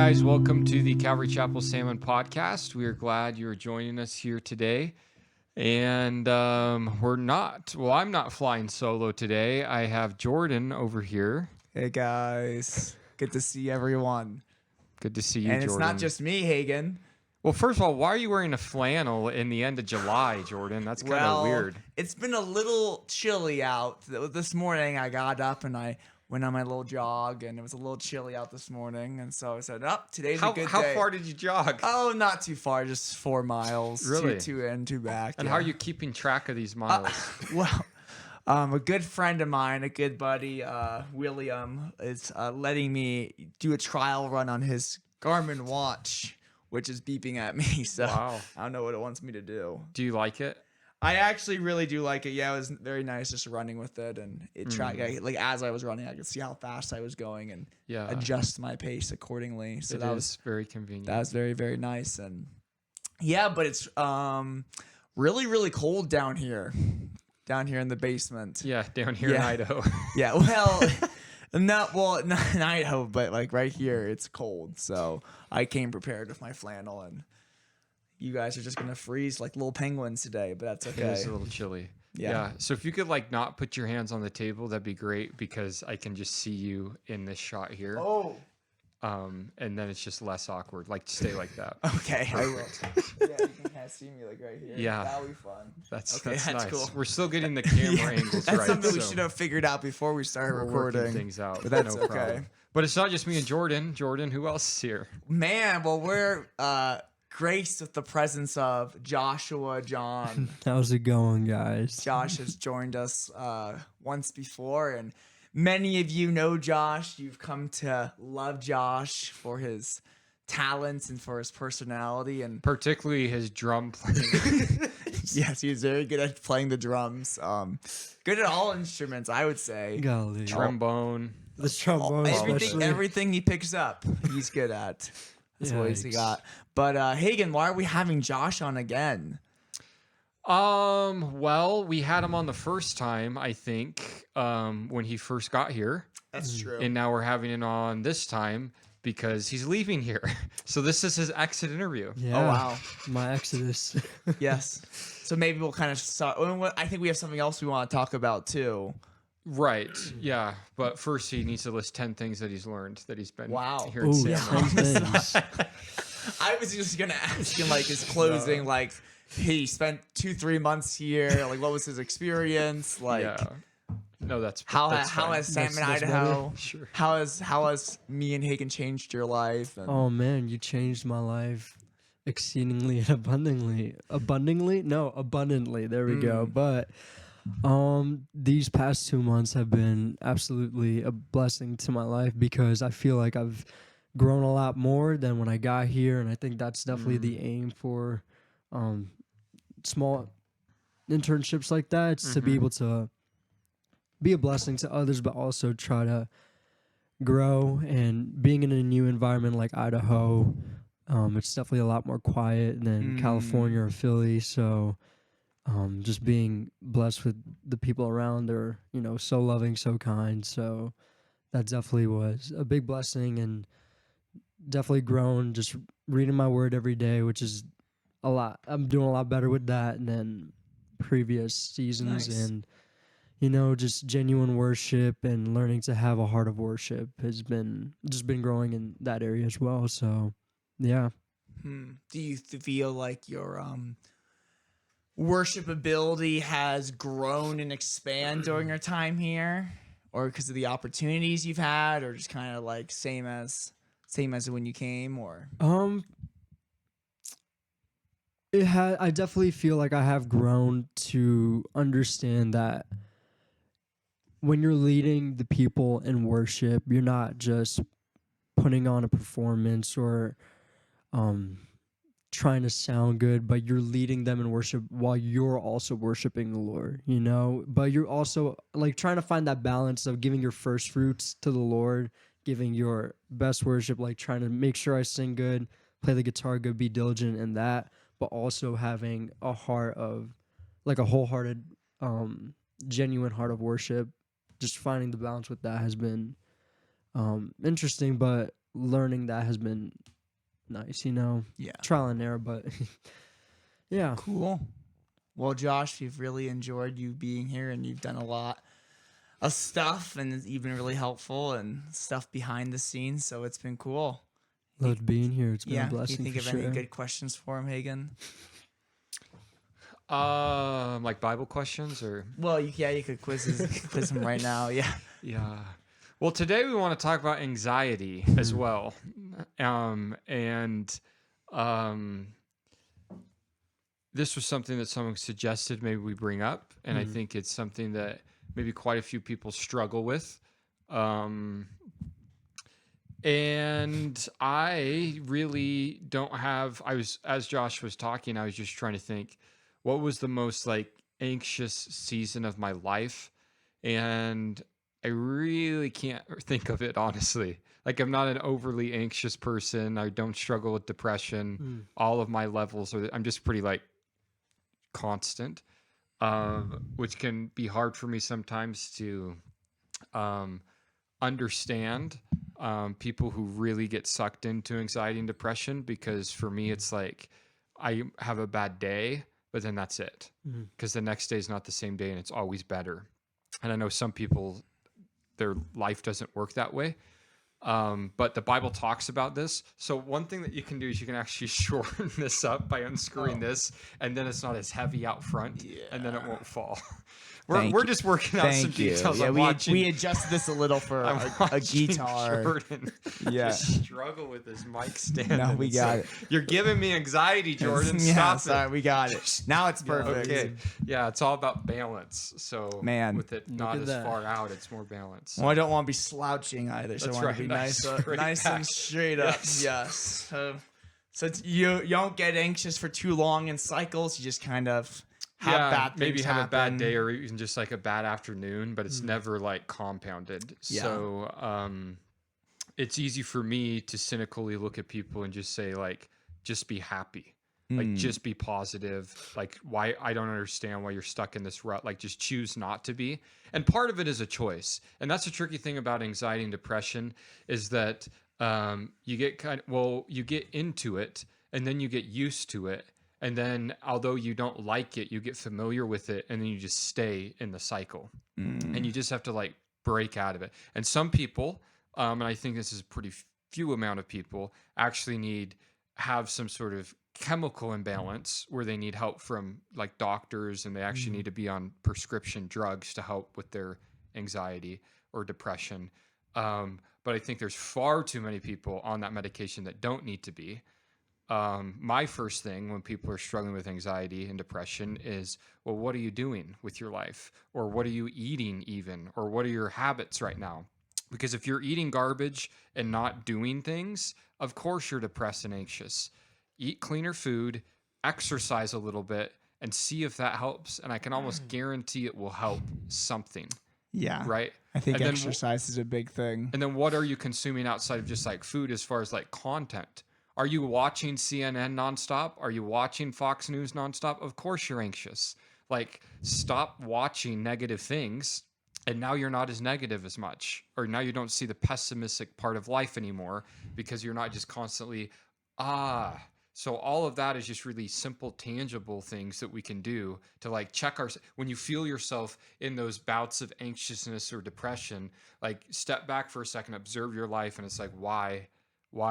guys, welcome to the Calvary Chapel Salmon podcast. We are glad you're joining us here today. And I'm not flying solo today. I have Jordan over here. Hey guys, good to see everyone. Good to see you, And Jordan. it's not just me, Hagen. Well, first of all, why are you wearing a flannel in the end of July, Jordan? That's kind of weird. It's been a little chilly out. This morning I got up and I went on my little jog, and it was a little chilly out this morning. And so I said, today's a good day. How far did you jog? Oh, not too far, just 4 miles. Really? Two in, two back. And how are you keeping track of these miles? A good friend of mine, a good buddy, William, is letting me do a trial run on his Garmin watch, which is beeping at me. So Wow. I don't know what it wants me to do. Do you like it? I actually really do like it. Yeah, it was very nice just running with it, and it tracked like as I was running, I could see how fast I was going and adjust my pace accordingly. So that was very convenient. That was very, very nice. And yeah, but it's really, really cold down here in the basement. Yeah, down here in Idaho. Yeah, well, not in Idaho, but like right here, it's cold. So I came prepared with my flannel, and you guys are just gonna freeze like little penguins today, but that's okay. It is a little chilly. Yeah. So if you could not put your hands on the table, that'd be great, because I can just see you in this shot here. Oh. And then it's just less awkward. Stay like that. Okay, I will. Yeah, you can kind of see me right here. Yeah. That'll be fun. That's that's nice. Cool. We're still getting the camera angles that's right. Something we should have figured out before we started recording. Working things out. But that's no okay. problem. But it's not just me and Jordan. Jordan, who else is here? Man, well, we're graced with the presence of Joshua John. How's it going, guys? Josh has joined us once before, and many of you know Josh. You've come to love Josh for his talents and for his personality, and particularly his drum playing. Yes, he's very good at playing the drums. Good at all instruments, I would say. Golly. Trombone. The trombone. Everything he picks up, he's good at. That's what he's got. But Hagen, why are we having Josh on again? Well, we had him on the first time, I think, when he first got here. That's true. And now we're having him on this time because he's leaving here. So this is his exit interview. Yeah. Oh, wow. My exodus. Yes. So maybe we'll kind of start. I think we have something else we want to talk about too. Right. Yeah. But first, he needs to list 10 things that he's learned that he's been here in Ooh, Salmon. 10 things. I was just going to ask him, his closing, he spent 2-3 months here. What was his experience? No, that's how fine. has Salmon, Idaho? Sure. How has me and Hagen changed your life? And Oh, man, you changed my life exceedingly and abundantly. Abundantly. There we go. But these past 2 months have been absolutely a blessing to my life, because I feel like I've grown a lot more than when I got here, and I think that's definitely the aim for small internships like that. It's to be able to be a blessing to others, but also try to grow. And being in a new environment like Idaho, it's definitely a lot more quiet than California or Philly. So just being blessed with the people around, they're so loving, so kind. So that definitely was a big blessing, and definitely grown just reading my word every day, which is a lot. I'm doing a lot better with that than previous seasons. Nice. And just genuine worship and learning to have a heart of worship has been growing in that area as well. So yeah. Do you feel like your worship ability has grown and expanded during your time here, or because of the opportunities you've had, or just kind of same as when you came? Or I definitely feel like I have grown to understand that when you're leading the people in worship, you're not just putting on a performance or trying to sound good, but you're leading them in worship while you're also worshiping the Lord, but you're also trying to find that balance of giving your first fruits to the Lord, giving your best worship, trying to make sure I sing good, play the guitar good, be diligent in that, but also having a heart of a wholehearted, genuine heart of worship. Just finding the balance with that has been interesting. But learning that has been nice, Yeah. trial and error, but yeah. Cool. Well, Josh, we've really enjoyed you being here, and you've done a lot of stuff, and you've been really helpful and stuff behind the scenes. So it's been cool. Loved being here. It's been Yeah. a blessing. Can you think for of any sure. good questions for him, Hagen? Like Bible questions or Well, you could quiz him right now. Yeah. yeah. Well, today we want to talk about anxiety as well, and this was something that someone suggested maybe we bring up, and I think it's something that maybe quite a few people struggle with. And I really don't have, as Josh was talking, I was just trying to think what was the most like anxious season of my life. And I really can't think of it, honestly. Like, I'm not an overly anxious person. I don't struggle with depression. All of my levels I'm just pretty like constant, which can be hard for me sometimes to understand people who really get sucked into anxiety and depression, because for me it's like I have a bad day, but then that's it, because the next day is not the same day and it's always better. And I know some people, their life doesn't work that way. But the Bible talks about this. So one thing that you can do is you can actually shorten this up by unscrewing this, and then it's not as heavy out front, and then it won't fall. We're just working out some details. Yeah, I'm we adjusted this a little for a guitar. Jordan Yeah. just struggle with his mic stand. No, and we it's got like, it. You're giving me anxiety, Jordan. Yeah, Stop sorry, it. we got it. Now it's perfect. Okay. Yeah, it's all about balance. So Man, with it not at as that. far out, it's more balanced. Well, I don't want to be slouching either, so That's I want right. to be Nice, nice, straight nice back. and straight up. Yes. So you don't get anxious for too long in cycles. You just kind of have bad things maybe have a bad happen. day or even just like a bad afternoon, but it's never like compounded. Yeah. So it's easy for me to cynically look at people and just say like, just be happy. Like, just be positive. Like, why? I don't understand why you're stuck in this rut. Like, just choose not to be. And part of it is a choice. And that's the tricky thing about anxiety and depression, is that you get into it and then you get used to it. And then although you don't like it, you get familiar with it, and then you just stay in the cycle. And you just have to like break out of it. And some people, and I think this is a pretty few amount of people, actually have some sort of chemical imbalance where they need help from like doctors, and they actually need to be on prescription drugs to help with their anxiety or depression. But I think there's far too many people on that medication that don't need to be. My first thing when people are struggling with anxiety and depression is, well, what are you doing with your life? Or what are you eating even? Or what are your habits right now? Because if you're eating garbage and not doing things, of course you're depressed and anxious. Eat cleaner food, exercise a little bit, and see if that helps. And I can almost guarantee it will help something. Yeah. Right? I think And then exercise is a big thing. And then what are you consuming outside of just like food as far as like content? Are you watching CNN nonstop? Are you watching Fox News nonstop? Of course you're anxious. Like, stop watching negative things, and now you're not as negative as much. Or now you don't see the pessimistic part of life anymore, because you're not just constantly, So all of that is just really simple, tangible things that we can do to like check when you feel yourself in those bouts of anxiousness or depression, like step back for a second, observe your life, and it's like, why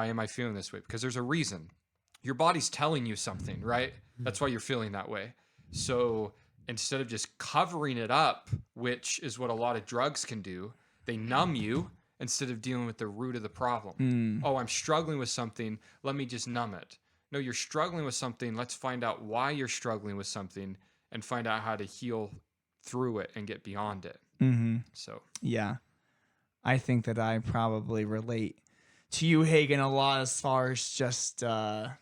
am I feeling this way? Because there's a reason. Your body's telling you something, right? That's why you're feeling that way. So instead of just covering it up, which is what a lot of drugs can do, they numb you instead of dealing with the root of the problem. Oh, I'm struggling with something. Let me just numb it. No, you're struggling with something. Let's find out why you're struggling with something and find out how to heal through it and get beyond it. So, Yeah. I think that I probably relate to you, Hagen, a lot as far as just, I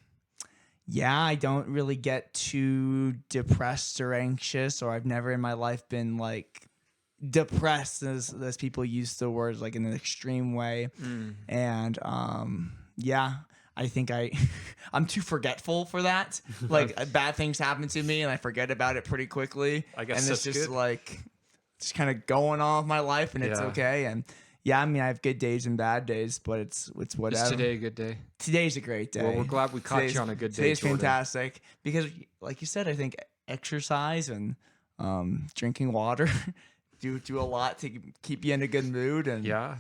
don't really get too depressed or anxious, or I've never in my life been like depressed, as people use the word, like in an extreme way. And I think I'm too forgetful for that. Like, bad things happen to me and I forget about it pretty quickly. I guess and it's that's just good. like just kind of going on with my life, and it's Yeah. okay. And Yeah, I mean, I have good days and bad days, but it's whatever. Is today a good day? Today's a great day. Well, we're glad we caught you on a good day, Today's Jordan. fantastic because, like you said, I think exercise and drinking water do a lot to keep you in a good mood. And Yeah.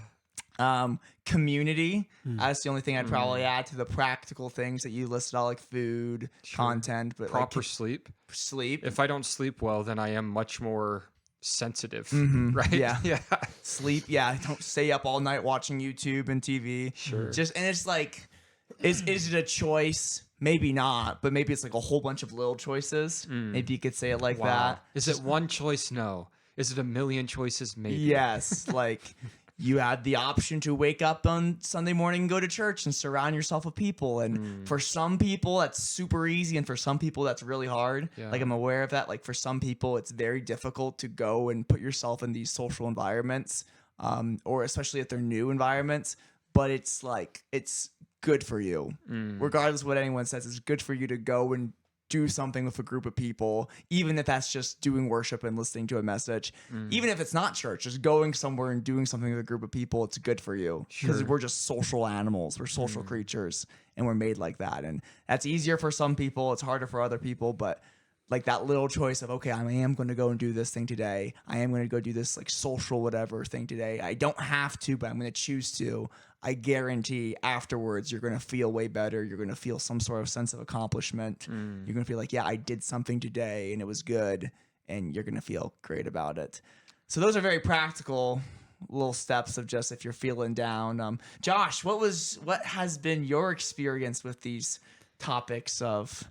Community. That's the only thing I'd probably add to the practical things that you listed all, like food, content, but Proper like sleep. sleep. If I don't sleep well, then I am much more sensitive, right? Yeah. Yeah. Sleep. Yeah. Don't stay up all night watching YouTube and TV. Sure. And it's like, is it a choice? Maybe not, but maybe it's like a whole bunch of little choices. Maybe you could say it like that. Is it one choice? No. Is it a million choices? Maybe. Yes. Like you had the option to wake up on Sunday morning and go to church and surround yourself with people. And for some people, that's super easy. And for some people, that's really hard. Yeah. Like I'm aware of that. Like for some people, it's very difficult to go and put yourself in these social environments, or especially if they're new environments. But it's like, it's good for you. Regardless of what anyone says, it's good for you to go and do something with a group of people, even if that's just doing worship and listening to a message. Even if it's not church, just going somewhere and doing something with a group of people, it's good for you because we're just social animals. We're social creatures and we're made like that. And that's easier for some people. It's harder for other people, but like that little choice of, okay, I am going to go and do this thing today. I am going to go do this like social whatever thing today. I don't have to, but I'm going to choose to. I guarantee afterwards you're going to feel way better. You're going to feel some sort of sense of accomplishment. You're going to feel like, yeah, I did something today and it was good, and you're going to feel great about it. So those are very practical little steps of just if you're feeling down. Josh, what has been your experience with these topics of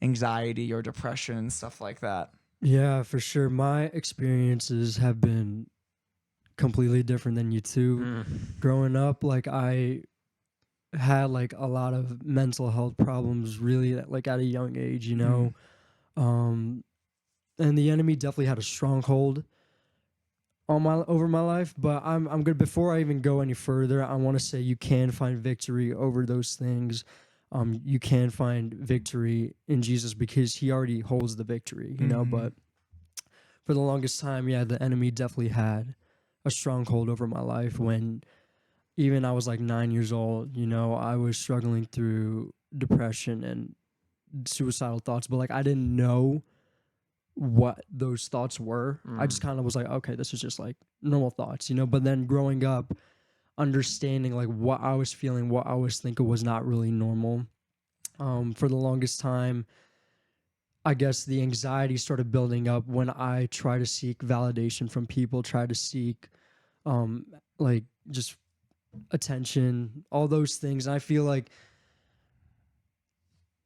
anxiety or depression and stuff like that? Yeah, for sure. My experiences have been completely different than you two. Growing up, like I had like a lot of mental health problems really like at a young age, you know. And the enemy definitely had a stronghold on over my life, but I'm good. Before I even go any further, I want to say you can find victory over those things. You can find victory in Jesus because he already holds the victory, you know. But for the longest time, yeah, the enemy definitely had a stronghold over my life. When even I was like 9 years old, you know, I was struggling through depression and suicidal thoughts, but like I didn't know what those thoughts were. I just kind of was like, okay, this is just like normal thoughts, you know. But then growing up, understanding like what I was feeling, what I was thinking was not really normal. For the longest time, I guess the anxiety started building up when I try to seek validation from people, try to seek like just attention, all those things. And I feel like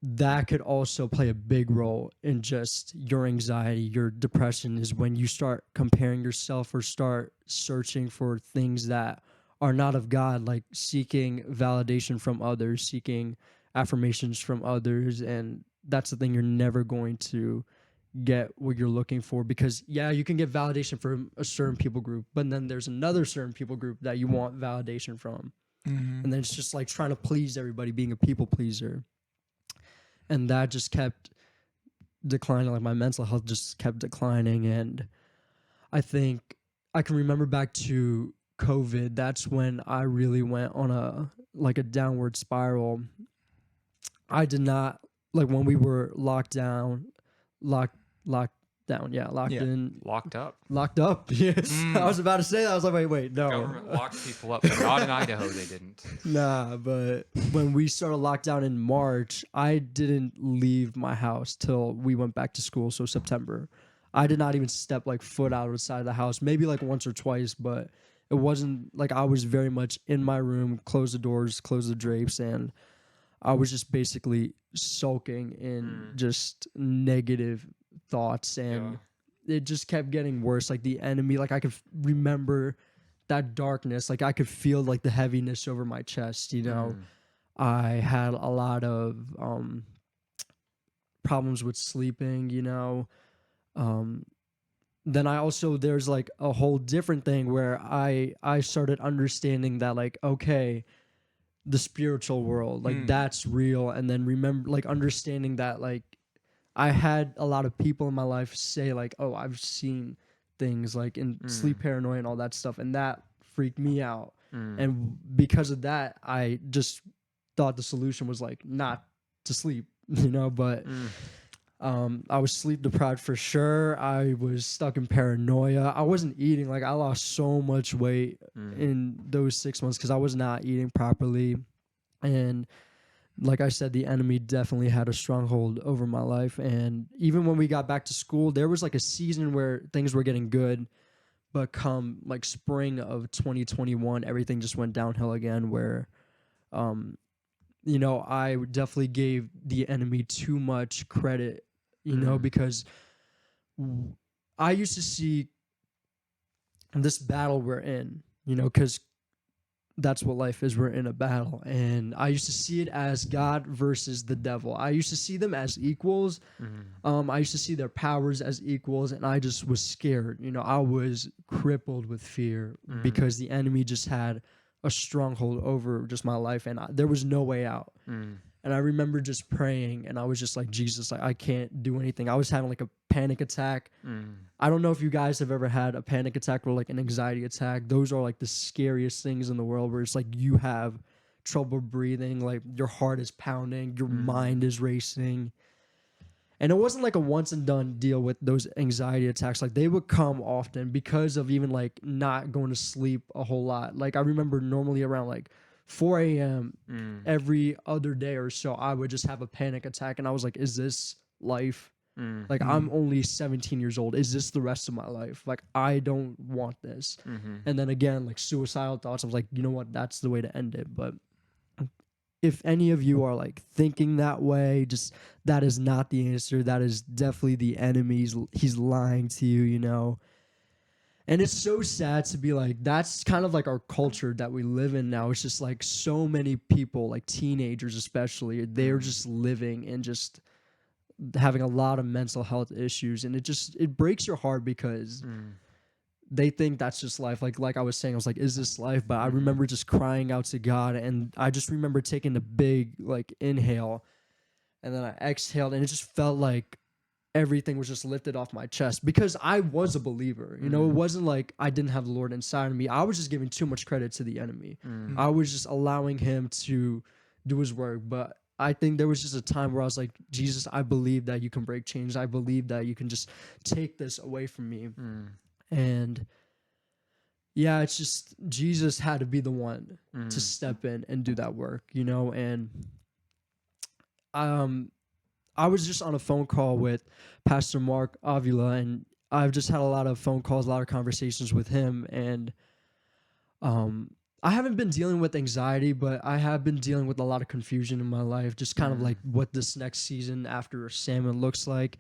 that could also play a big role in just your anxiety, your depression, is when you start comparing yourself or start searching for things that are not of God, like seeking validation from others, seeking affirmations from others. And that's the thing, you're never going to get what you're looking for, because yeah, you can get validation from a certain people group, but then there's another certain people group that you want validation from. And then it's just like trying to please everybody, being a people pleaser. And that just kept declining. Like my mental health just kept declining. And I think I can remember back to COVID, that's when I really went on a downward spiral. I did not, like when we were locked in, Locked up. Yeah. I was about to say that. I was like, wait, no. Government locked people up, but not in Idaho. They didn't. Nah, but when we started lockdown in March, I didn't leave my house till we went back to school. So September, I did not even step like foot outside the house, maybe like once or twice, but it wasn't like I was very much in my room, close the doors, close the drapes, and I was just basically sulking in just negative thoughts, and it just kept getting worse. Like the enemy, like I could remember that darkness, like I could feel like the heaviness over my chest, you know. I had a lot of problems with sleeping, you know. Then I also, there's like a whole different thing where I started understanding that, like, okay, the spiritual world, like that's real. And then remember, like understanding that, like I had a lot of people in my life say like, oh, I've seen things like in sleep paranoia and all that stuff, and that freaked me out. And because of that, I just thought the solution was like not to sleep, but I was sleep deprived for sure. I was stuck in paranoia. I wasn't eating. Like I lost so much weight in those 6 months because I was not eating properly. And like I said, the enemy definitely had a stronghold over my life. And even when we got back to school, there was like a season where things were getting good. But come like spring of 2021, everything just went downhill again where, I definitely gave the enemy too much credit, because I used to see this battle we're in, because that's what life is. We're in a battle. And I used to see it as God versus the devil. I used to see them as equals. I used to see their powers as equals. And I just was scared. I was crippled with fear because the enemy just had a stronghold over just my life. And there was no way out. And I remember just praying, and I was just like, Jesus, I can't do anything. I was having like a panic attack. I don't know if you guys have ever had a panic attack or like an anxiety attack. Those are like the scariest things in the world, where it's like you have trouble breathing, like your heart is pounding, your mind is racing. And it wasn't like a once and done deal with those anxiety attacks. Like they would come often because of even like not going to sleep a whole lot. Like I remember normally around like 4 a.m. Every other day or so, I would just have a panic attack. And I was like, is this life? Like, I'm only 17 years old. Is this the rest of my life? Like, I don't want this. And then again, like suicidal thoughts. I was like, you know what? That's the way to end it. But if any of you are like thinking that way, just that is not the answer. That is definitely the enemy. He's lying to you, And it's so sad to be like, that's kind of like our culture that we live in now. It's just like so many people, like teenagers especially, they're just living and just having a lot of mental health issues. And it breaks your heart because they think that's just life. Like I was saying, I was like, is this life? But I remember just crying out to God. And I just remember taking a big like inhale, and then I exhaled, and it just felt like everything was just lifted off my chest because I was a believer. It wasn't like I didn't have the Lord inside of me. I was just giving too much credit to the enemy. I was just allowing him to do his work. But I think there was just a time where I was like, Jesus, I believe that you can break chains. I believe that you can just take this away from me. And yeah, it's just Jesus had to be the one to step in and do that work, and I was just on a phone call with Pastor Mark Avila, and I've just had a lot of phone calls, a lot of conversations with him. And I haven't been dealing with anxiety, but I have been dealing with a lot of confusion in my life, just kind of like what this next season after Salmon looks like.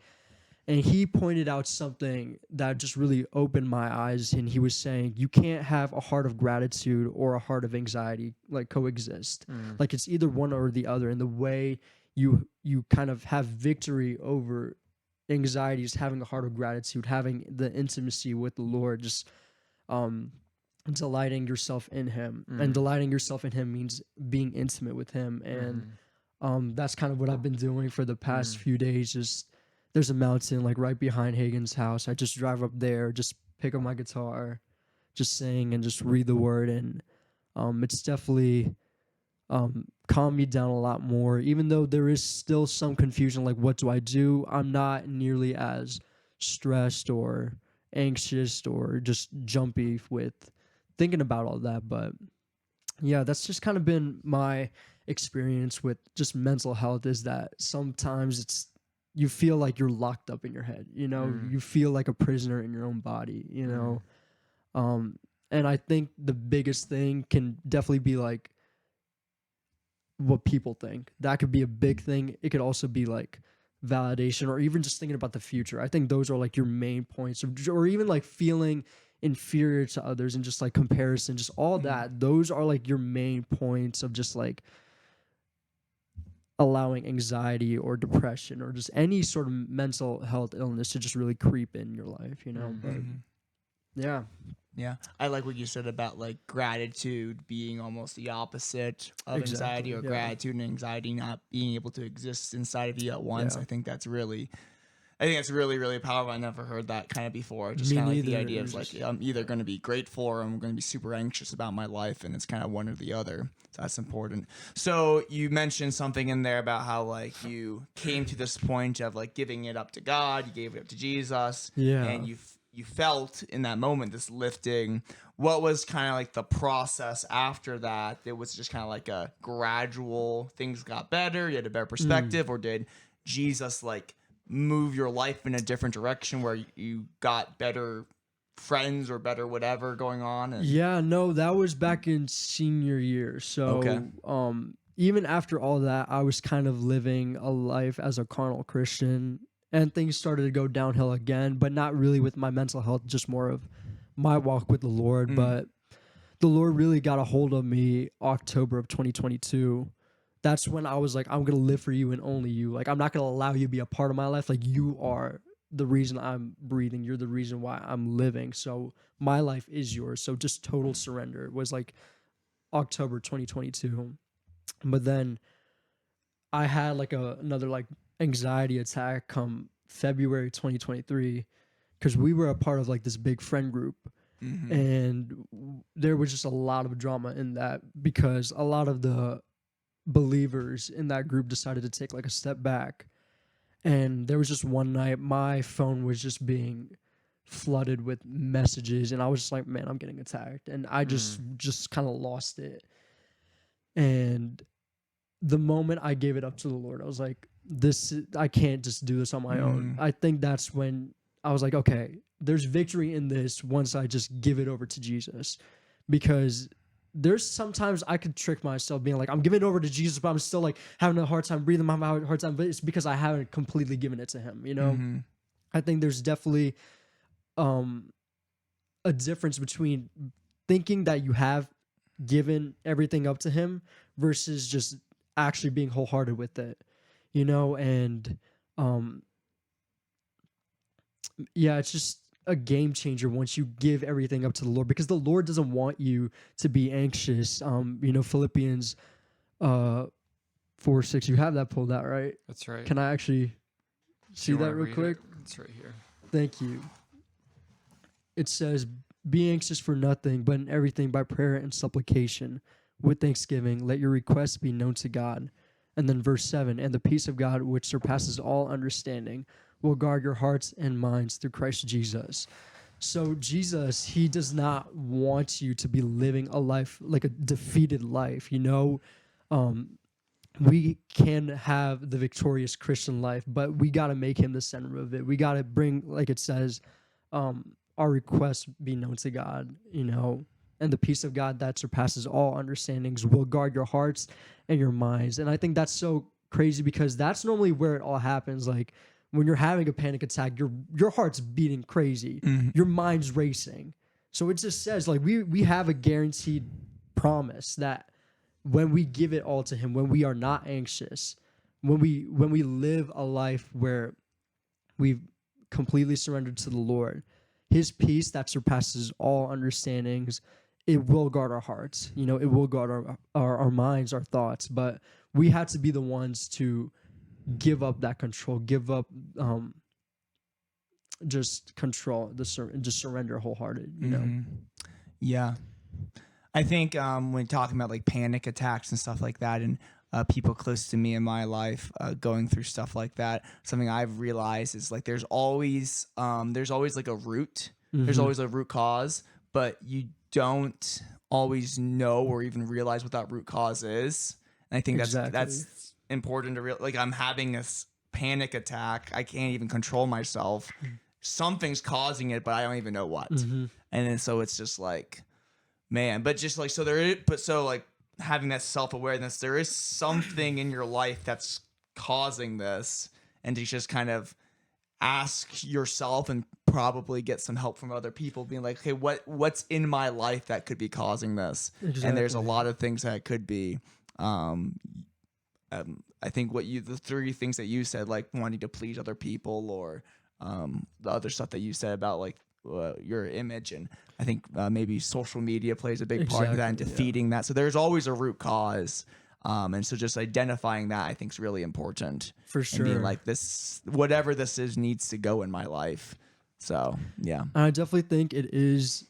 And he pointed out something that just really opened my eyes. And he was saying, you can't have a heart of gratitude or a heart of anxiety like coexist. Like it's either one or the other. And the way you kind of have victory over anxiety is having a heart of gratitude, having the intimacy with the Lord, just delighting yourself in him. And delighting yourself in him means being intimate with him. And that's kind of what I've been doing for the past few days. Just there's a mountain like right behind Hagen's house. I just drive up there, just pick up my guitar, just sing and just read the word. And it's definitely calmed me down a lot more, even though there is still some confusion. Like, what do I do? I'm not nearly as stressed or anxious or just jumpy with thinking about all that. But yeah, that's just kind of been my experience with just mental health, is that sometimes you feel like you're locked up in your head, you feel like a prisoner in your own body, and I think the biggest thing can definitely be like what people think. That could be a big thing. It could also be like validation, or even just thinking about the future. I think those are like your main points, or even like feeling inferior to others and just like comparison, just all that. Those are like your main points of just like allowing anxiety or depression or just any sort of mental health illness to just really creep in your life, But yeah. Yeah, I like what you said about like gratitude being almost the opposite of anxiety, or gratitude and anxiety not being able to exist inside of you at once. Yeah. I think that's really I think it's really, really powerful. I never heard that kind of before. Just Me kind of like the neither. idea of like, I'm either going to be grateful or I'm going to be super anxious about my life. And it's kind of one or the other. So that's important. So you mentioned something in there about how like you came to this point of like giving it up to God. You gave it up to Jesus. Yeah. And you felt in that moment this lifting. What was kind of like the process after that? It was just kind of like a gradual, things got better, you had a better perspective, or did Jesus like move your life in a different direction where you got better friends or better whatever going on? And Yeah, no, that was back in senior year. So, Okay. Even after all that, I was kind of living a life as a carnal Christian, and things started to go downhill again, but not really with my mental health, just more of my walk with the Lord. But the Lord really got a hold of me October of 2022. That's when I was like, I'm going to live for you and only you. Like, I'm not going to allow you to be a part of my life. Like, you are the reason I'm breathing. You're the reason why I'm living. So my life is yours. So just total surrender. It was like October 2022. But then I had like another like anxiety attack come February 2023 because we were a part of like this big friend group. And there was just a lot of drama in that because a lot of the believers in that group decided to take like a step back. And there was just one night my phone was just being flooded with messages and I was just like, man, I'm getting attacked. And I just kind of lost it. And the moment I gave it up to the Lord, I was like, I can't just do this on my own. I think that's when I was like, okay, there's victory in this once I just give it over to Jesus. Because there's sometimes I could trick myself being like, I'm giving it over to Jesus, but I'm still like having a hard time breathing, I'm having a hard time, but it's because I haven't completely given it to him, you know? I think there's definitely a difference between thinking that you have given everything up to him versus just actually being wholehearted with it, you know? And yeah, it's just a game changer once you give everything up to the Lord, because the Lord doesn't want you to be anxious. You know, Philippians 4:6, you have that pulled out, right? That's right. Can I actually see that real quick? It's right here. Thank you. It says, be anxious for nothing, but in everything by prayer and supplication with thanksgiving, let your requests be known to God. And then verse 7, and the peace of God, which surpasses all understanding, will guard your hearts and minds through Christ Jesus. So Jesus, he does not want you to be living a life like a defeated life. You know, we can have the victorious Christian life, but we got to make him the center of it. We got to bring, like it says, our requests be known to God, you know, and the peace of God that surpasses all understandings will guard your hearts and your minds. And I think that's so crazy because that's normally where it all happens. Like, when you're having a panic attack, your heart's beating crazy, your mind's racing. So it just says like we have a guaranteed promise that when we give it all to him, when we are not anxious, when we live a life where we've completely surrendered to the Lord, his peace that surpasses all understandings, it will guard our hearts. You know, it will guard our minds, our thoughts. But we have to be the ones to give up that control, give up just control, just surrender wholehearted, you know? Yeah. I think when talking about like panic attacks and stuff like that, and people close to me in my life going through stuff like that, something I've realized is like there's always like a root. There's always a root cause, but you don't always know or even realize what that root cause is. And I think that's important to realize. Like, I'm having this panic attack. I can't even control myself. Something's causing it, but I don't even know what. And then so it's just like, man, but just like, so having that self-awareness, there is something in your life that's causing this, and to just kind of ask yourself and probably get some help from other people being like, okay, what's in my life that could be causing this? And there's a lot of things that it could be. I think the three things that you said, like wanting to please other people, or the other stuff that you said about like your image, and I think maybe social media plays a big part of that in defeating that. So there's always a root cause. And so just identifying that I think is really important. For And being sure. like, this, whatever this is, needs to go in my life. So yeah. And I definitely think it is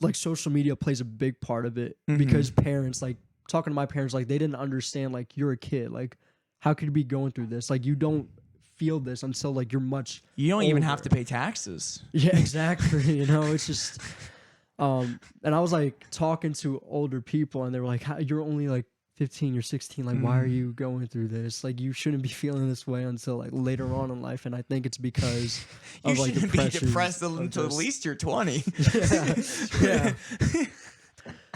like social media plays a big part of it Mhm. because parents, like talking to my parents, like they didn't understand, like you're a kid, like how could you be going through this? Like you don't feel this until like you're much You don't even have older. to pay taxes. Yeah, exactly. You know, it's just, and I was like talking to older people and they were like, you're only like 15, you're 16. Like, why are you going through this? Like, you shouldn't be feeling this way until like later on in life. And I think it's because You of like shouldn't the be pressures depressed of until at just- least you're 20. yeah.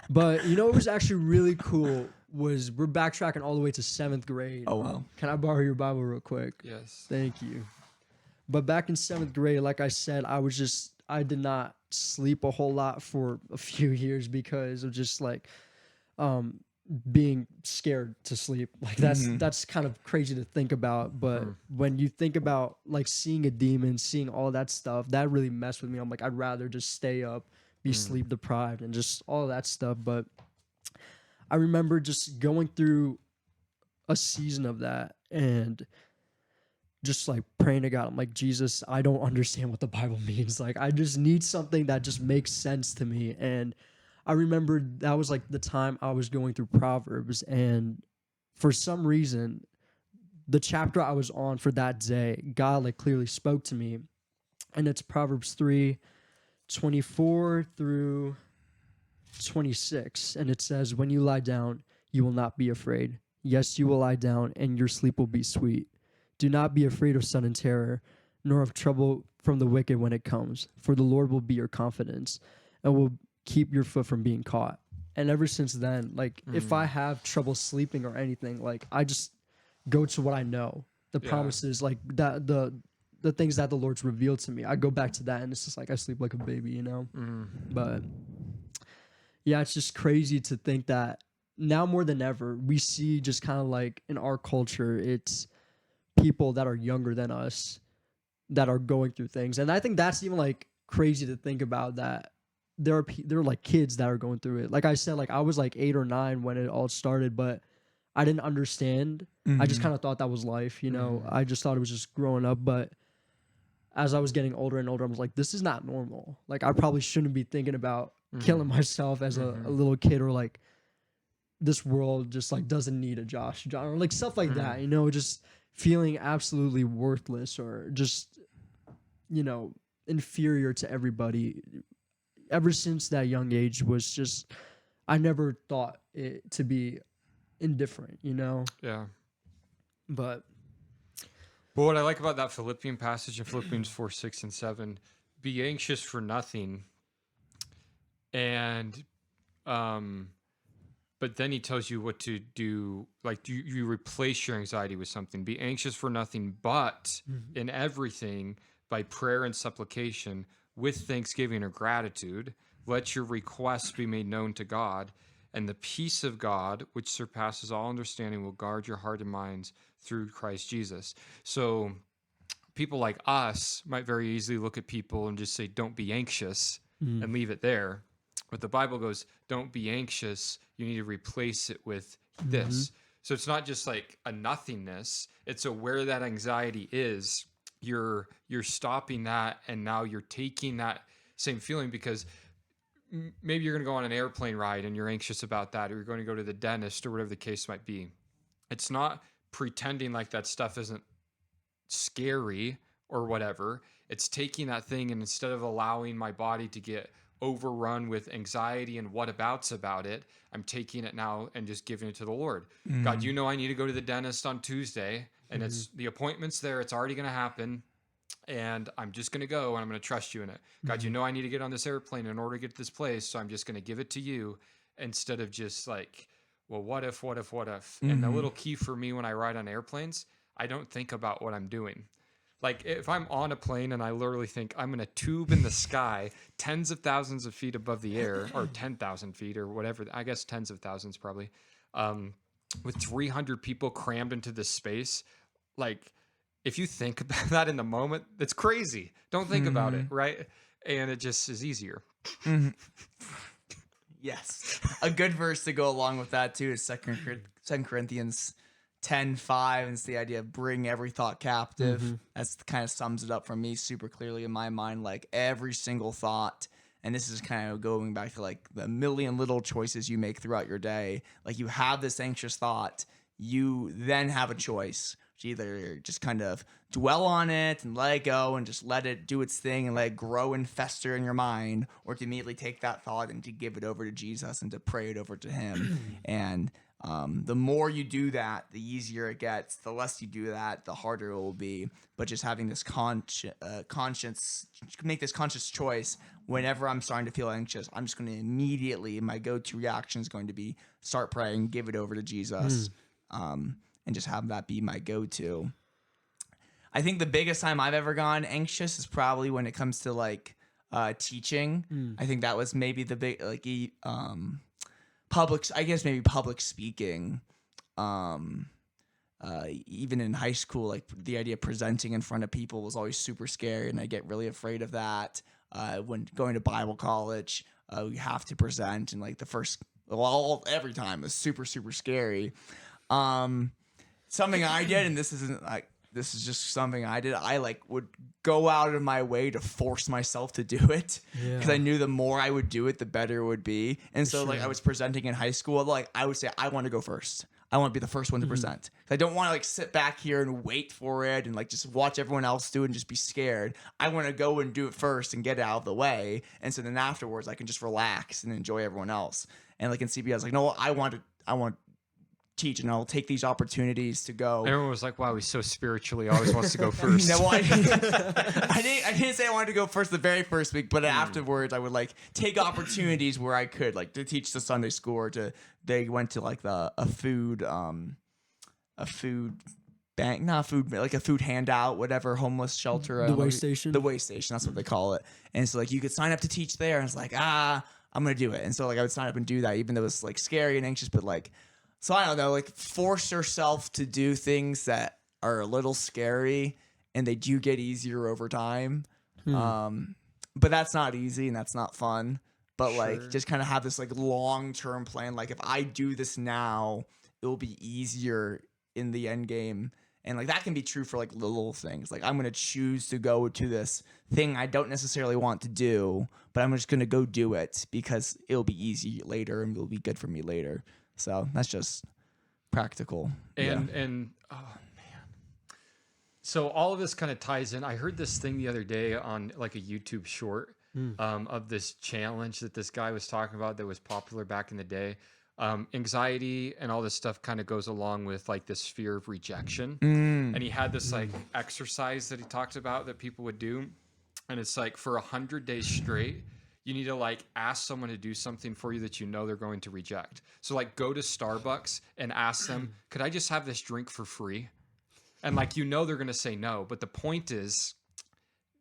But you know what was actually really cool was we're backtracking all the way to 7th grade. Oh, wow. Can I borrow your Bible real quick? Yes. Thank you. But back in 7th grade, like I said, I did not sleep a whole lot for a few years because of just like being scared to sleep. Like that's kind of crazy to think about. But when you think about like seeing a demon, seeing all that stuff, that really messed with me. I'm like, I'd rather just stay up, be sleep deprived, and just all that stuff. But I remember just going through a season of that and just like praying to God. I'm like, Jesus, I don't understand what the Bible means. Like, I just need something that just makes sense to me. And I remember that was like the time I was going through Proverbs. And for some reason, the chapter I was on for that day, God like clearly spoke to me. And it's Proverbs 3:24 through 26. And it says, when you lie down, you will not be afraid. Yes, you will lie down and your sleep will be sweet. Do not be afraid of sudden terror, nor of trouble from the wicked when it comes. For the Lord will be your confidence and will keep your foot from being caught. And ever since then, like if I have trouble sleeping or anything, like I just go to what I know. The promises, like that the things that the Lord's revealed to me. I go back to that and it's just like I sleep like a baby, you know? But yeah, it's just crazy to think that now more than ever, we see just kind of like in our culture, it's people that are younger than us that are going through things. And I think that's even like crazy to think about that there are like kids that are going through it. Like I said, like I was like 8 or 9 when it all started, but I didn't understand. I just kind of thought that was life, you know. I just thought it was just growing up, but as I was getting older and older, I was like, this is not normal. Like I probably shouldn't be thinking about killing myself as a little kid, or like this world just like doesn't need a Josh John, or like stuff like that, you know, just feeling absolutely worthless or just, you know, inferior to everybody. Ever since that young age was just, I never thought it to be indifferent, you know? Yeah. But what I like about that Philippian passage in Philippians 4, 6, and 7, be anxious for nothing. And, but then he tells you what to do. Like you replace your anxiety with something. Be anxious for nothing, but in everything by prayer and supplication with thanksgiving or gratitude, let your requests be made known to God, and the peace of God, which surpasses all understanding, will guard your heart and minds through Christ Jesus. So people like us might very easily look at people and just say, don't be anxious and leave it there. But the Bible goes, don't be anxious. You need to replace it with this. So it's not just like a nothingness. It's a where that anxiety is. You're stopping that, and now you're taking that same feeling, because maybe you're going to go on an airplane ride and you're anxious about that, or you're going to go to the dentist, or whatever the case might be. It's not pretending like that stuff isn't scary or whatever. It's taking that thing, and instead of allowing my body to get overrun with anxiety and whatabouts about it, I'm taking it now and just giving it to the Lord. God, you know I need to go to the dentist on Tuesday, and it's the appointment's there. It's already going to happen. And I'm just going to go, and I'm going to trust you in it. God, you know I need to get on this airplane in order to get to this place, so I'm just going to give it to you, instead of just like, well, what if? And the little key for me when I ride on airplanes, I don't think about what I'm doing. Like if I'm on a plane and I literally think I'm in a tube in the sky, tens of thousands of feet above the air, or 10,000 feet or whatever, I guess tens of thousands probably, with 300 people crammed into this space, like if you think about that in the moment, it's crazy. Don't think about it, right? And it just is easier. Yes. A good verse to go along with that too is 2 Corinthians 10:5. And it's the idea of bring every thought captive. That's kind of sums it up for me super clearly in my mind, like every single thought. And this is kind of going back to like the million little choices you make throughout your day. Like you have this anxious thought, you then have a choice to either just kind of dwell on it and let it go and just let it do its thing and let it grow and fester in your mind, or to immediately take that thought and to give it over to Jesus and to pray it over to him. And the more you do that, the easier it gets. The less you do that, the harder it will be. But just having this conscience, make this conscious choice. Whenever I'm starting to feel anxious, I'm just going to immediately, my go-to reaction is going to be start praying, give it over to Jesus, and just have that be my go-to. I think the biggest time I've ever gone anxious is probably when it comes to like teaching. I think that was maybe the big like public speaking. Even in high school, like the idea of presenting in front of people was always super scary, and I get really afraid of that. When going to Bible college, we have to present, and like every time was super, super scary. Something I did, and this is just something I did. I like would go out of my way to force myself to do it because I knew the more I would do it, the better it would be. And so like I was presenting in high school, like I would say, I want to go first. I want to be the first one to present. I don't want to like sit back here and wait for it and like just watch everyone else do it and just be scared. I want to go and do it first and get it out of the way. And so then afterwards I can just relax and enjoy everyone else. And like in CB, I was like, no, I want to teach, and I'll take these opportunities to go. Everyone was like, wow, he's so spiritually, always wants to go first. No, I didn't say I wanted to go first the very first week, but afterwards I would like take opportunities where I could, like to teach the Sunday school, or they went to like a food bank, not food, like a food handout, whatever, homeless shelter. The way station. The way station, that's what they call it. And so like you could sign up to teach there, and it's like, I'm going to do it. And so like I would sign up and do that, even though it was like scary and anxious, but like, so I don't know, like force yourself to do things that are a little scary, and they do get easier over time. But that's not easy and that's not fun. But like just kind of have this like long-term plan. Like if I do this now, it will be easier in the end game. And like that can be true for like little things. Like I'm going to choose to go to this thing I don't necessarily want to do, but I'm just going to go do it because it'll be easy later and it'll be good for me later. So that's just practical. And oh man. So all of this kind of ties in. I heard this thing the other day on like a YouTube short of this challenge that this guy was talking about that was popular back in the day. Anxiety and all this stuff kind of goes along with like this fear of rejection. And he had this like exercise that he talked about that people would do. And it's like for 100 days straight, you need to like ask someone to do something for you that you know they're going to reject. So like go to Starbucks and ask them, could I just have this drink for free? And like, you know, they're going to say no. But the point is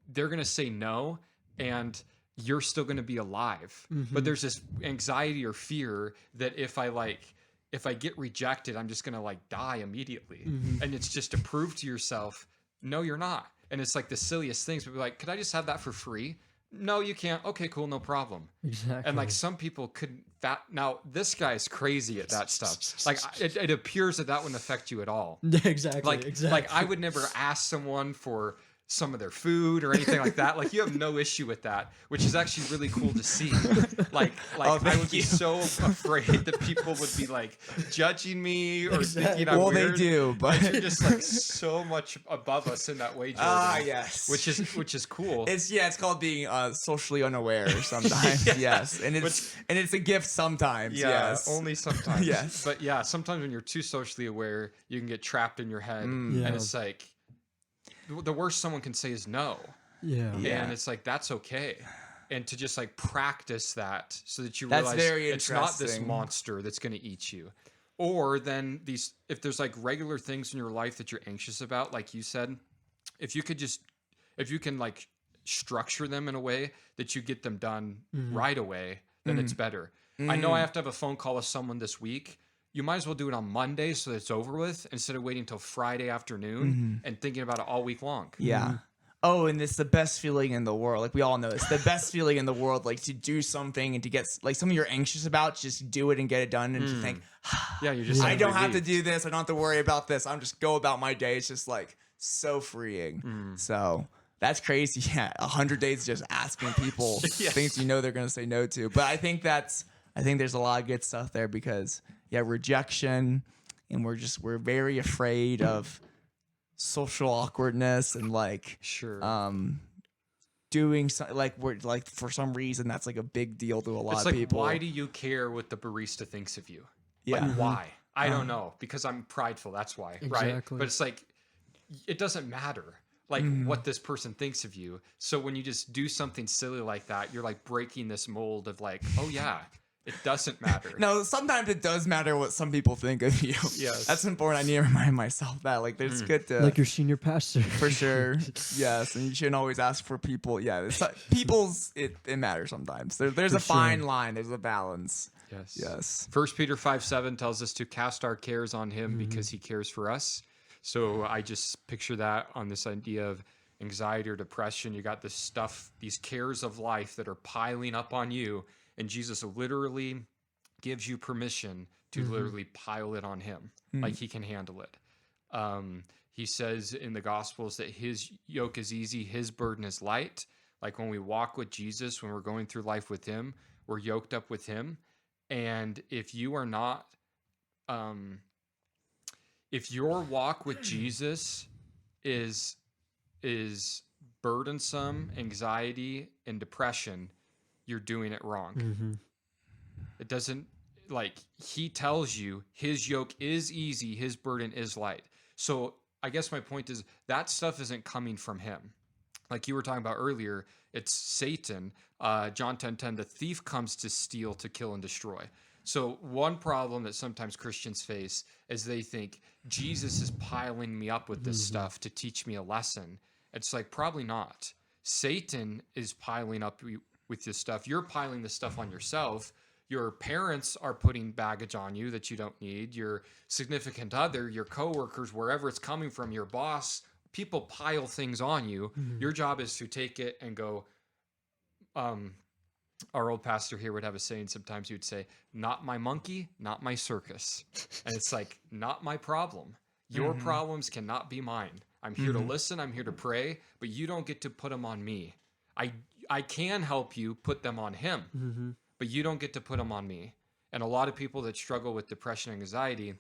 they're going to say no and you're still going to be alive. But there's this anxiety or fear that if I get rejected, I'm just going to like die immediately. And it's just to prove to yourself, no, you're not. And it's like the silliest things. But be like, could I just have that for free? No, you can't. Okay, cool, no problem. Exactly. And like some people couldn't. Now this guy's crazy at that stuff. Like it appears that wouldn't affect you at all. Exactly. Like I would never ask someone for some of their food or anything like that. Like you have no issue with that, which is actually really cool to see. Like I would be so afraid that people would be like judging me or thinking I'm weird. Well, they do, but you're just like so much above us in that way, Jordan. Yes. Which is cool. It's called being socially unaware sometimes. Yes. And it's a gift sometimes. Yeah, yes. only sometimes. Yes. But yeah, sometimes when you're too socially aware, you can get trapped in your head, Yeah. and it's like the worst someone can say is no. Yeah. And it's like that's okay. And to just like practice that so that you That's realize very it's not this interesting. monster that's going to eat you. Or then if there's like regular things in your life that you're anxious about, like you said, if you can like structure them in a way that you get them done right away, then it's better. I know I have to have a phone call with someone this week. You might as well do it on Monday so that it's over with instead of waiting until Friday afternoon and thinking about it all week long. Yeah. oh, and it's the best feeling in the world. Like we all know, it's the best feeling in the world. Like to do something and to get like something you're anxious about, just do it and get it done, and to think, Yeah, you're just I don't have to relieved. do this. I don't have to worry about this. I'm just go about my day. It's just like so freeing. So that's crazy. Yeah, 100 days just asking people Yes. things you know they're gonna say no to. But I think there's a lot of good stuff there because rejection, and we're very afraid of social awkwardness and like Sure. doing something like we're like for some reason that's like a big deal to a lot It's of like, people. why do you care what the barista thinks of you? Yeah. Like, why? I don't know. Because I'm prideful. That's why. Right. Exactly. But it's like, it doesn't matter like what this person thinks of you. So when you just do something silly like that, you're like breaking this mold of like, oh yeah, it doesn't matter. No, sometimes it does matter what some people think of you. Yes. That's important. I need to remind myself that. Like, it's good to, Like your senior pastor. for sure. Yes, and you shouldn't always ask for people. Yeah, it matters sometimes. There's a For sure. fine line. There's a balance. Yes. Yes. 1 Peter 5:7 tells us to cast our cares on him because he cares for us. So I just picture that on this idea of anxiety or depression. You got this stuff, these cares of life that are piling up on you, and Jesus literally gives you permission to literally pile it on him, like he can handle it. He says in the Gospels that his yoke is easy, his burden is light. Like when we walk with Jesus, when we're going through life with him, we're yoked up with him. And if you are not, if your walk with Jesus is burdensome, anxiety, and depression, you're doing it wrong. It doesn't, like, he tells you his yoke is easy, his burden is light. So I guess my point is that stuff isn't coming from him. Like you were talking about earlier, it's Satan. John 10:10, the thief comes to steal, to kill, and destroy. So one problem that sometimes Christians face is they think Jesus is piling me up with this stuff to teach me a lesson. It's like, probably not. Satan is piling up with this stuff. You're piling this stuff on yourself. Your parents are putting baggage on you that you don't need. Your significant other, your coworkers, wherever it's coming from, your boss, people pile things on you. Your job is to take it and go, our old pastor here would have a saying sometimes. He would say, not my monkey, not my circus. And it's like, not my problem. Your problems cannot be mine. I'm here to listen. I'm here to pray, but you don't get to put them on me. I can help you put them on him, but you don't get to put them on me. And a lot of people that struggle with depression and anxiety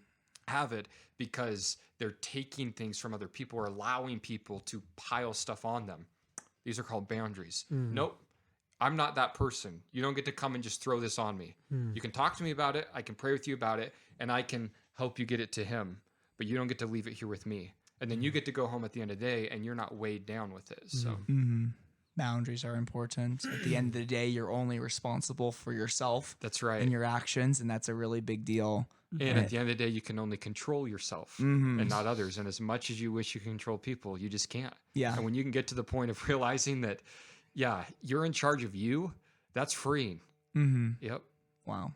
have it because they're taking things from other people or allowing people to pile stuff on them. These are called boundaries. Nope. I'm not that person. You don't get to come and just throw this on me. You can talk to me about it. I can pray with you about it, and I can help you get it to him, but you don't get to leave it here with me. And then you get to go home at the end of the day and you're not weighed down with it. So Boundaries are important. At the end of the day, you're only responsible for yourself that's right. and your actions, and that's a really big deal. And at the end of the day, you can only control yourself and not others. And as much as you wish you could control people, you just can't. Yeah. And when you can get to the point of realizing that, yeah, you're in charge of you, that's freeing. Yep. Wow.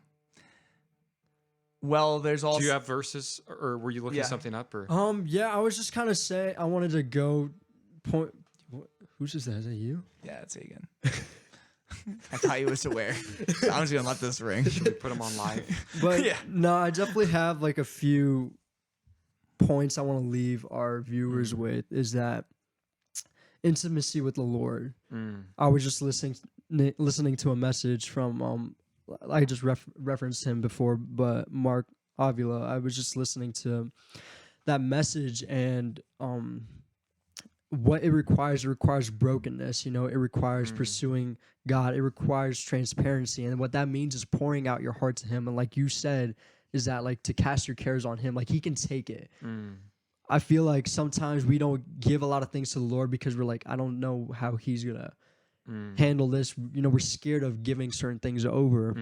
Well, there's also... Do you have verses, or were you looking something up? Or Yeah, I was just kind of saying I wanted to go point. Who's just that? Is that you? Yeah, it's Hagen. I thought he was aware. I'm just gonna let this ring. should we put them on live? But Yeah. no, I definitely have like a few points I want to leave our viewers with. Is that intimacy with the Lord? I was just listening to a message from I just referenced him before, but Mark Avila. I was just listening to that message, and what it requires brokenness. It requires pursuing God. It requires transparency, and what that means is pouring out your heart to him. And like you said, is that like to cast your cares on him, like he can take it. I feel like sometimes we don't give a lot of things to the Lord because we're like, I don't know how he's gonna handle this. We're scared of giving certain things over,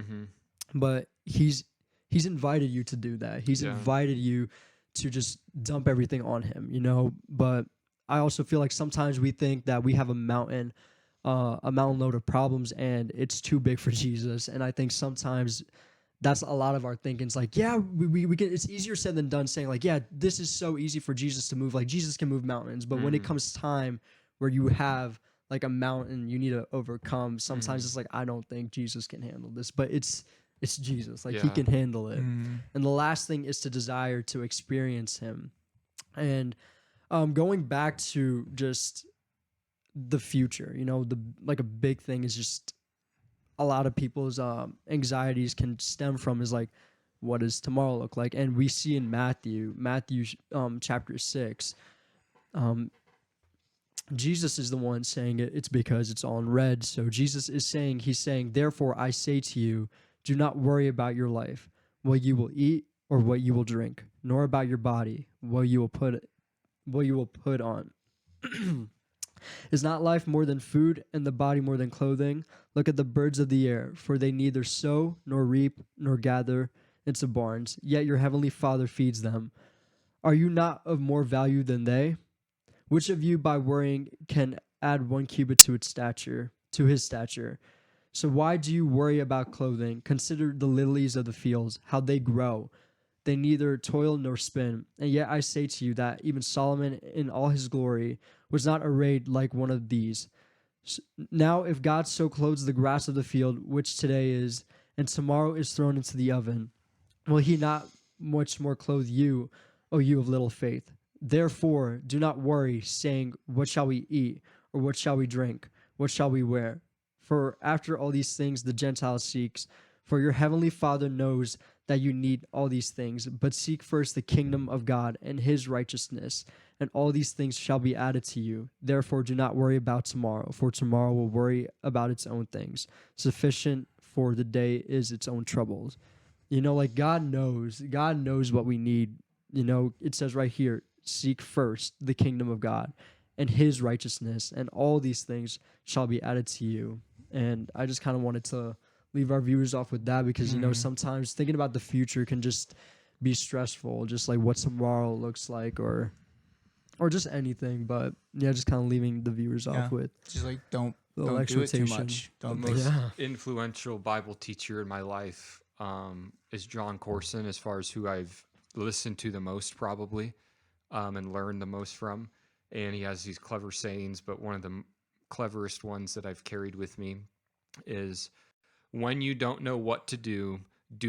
but he's invited you to do that. He's invited you to just dump everything on him, but I also feel like sometimes we think that we have a mountain load of problems and it's too big for Jesus. And I think sometimes that's a lot of our thinking. It's like, yeah, we can, it's easier said than done saying like, yeah, this is so easy for Jesus to move. Like Jesus can move mountains. But when it comes time where you have like a mountain you need to overcome. Sometimes it's like, I don't think Jesus can handle this, but it's Jesus. Like he Yeah. can handle it. Mm. And the last thing is to desire to experience him. And going back to just the future, you know, like a big thing is just a lot of people's anxieties can stem from is like, what does tomorrow look like? And we see in Matthew chapter 6, Jesus is the one saying it. It's because it's all in red. So Jesus is saying, he's saying, therefore I say to you, do not worry about your life, what you will eat or what you will drink, nor about your body, what you will put on. Is not life more than food, and the body more than clothing? Look at the birds of the air, for they neither sow, nor reap, nor gather into barns, yet your heavenly Father feeds them. Are you not of more value than they? Which of you by worrying can add 1 cubit to his stature? So why do you worry about clothing? Consider the lilies of the fields, how they grow. They neither toil nor spin. And yet I say to you that even Solomon in all his glory was not arrayed like one of these. Now if God so clothes the grass of the field, which today is, and tomorrow is thrown into the oven, will he not much more clothe you, O you of little faith? Therefore do not worry, saying, what shall we eat? Or what shall we drink? What shall we wear? For after all these things the Gentile seeks. For your heavenly Father knows that you need all these things. But seek first the kingdom of God and his righteousness, and all these things shall be added to you. Therefore do not worry about tomorrow, for tomorrow will worry about its own things. Sufficient for the day is its own troubles. You know, like God knows what we need. You know, it says right here, seek first the kingdom of God and his righteousness, and all these things shall be added to you. And I just kind of wanted to leave our viewers off with that because, you know, sometimes thinking about the future can just be stressful, just like what tomorrow looks like or just anything. But yeah, just kind of leaving the viewers off with Just like don't little do it too exhortation. much. The Don't most Yeah. influential Bible teacher in my life is John Corson, as far as who I've listened to the most probably and learned the most from. And he has these clever sayings, but one of the cleverest ones that I've carried with me is, when you don't know what to do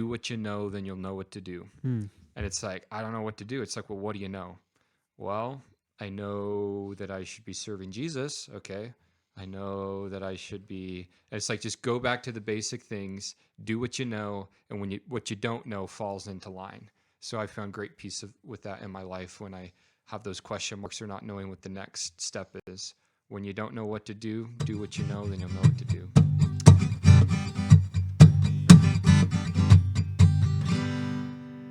what you know, then you'll know what to do. And it's like, I don't know what to do. It's like, well, what do you know? Well, I know that I should be serving Jesus. Okay. I know that I should be. And it's like, just go back to the basic things, do what you know, and what you don't know falls into line. So I found great peace with that in my life when I have those question marks or not knowing what the next step is. When you don't know what to do what you know, then you'll know what to do.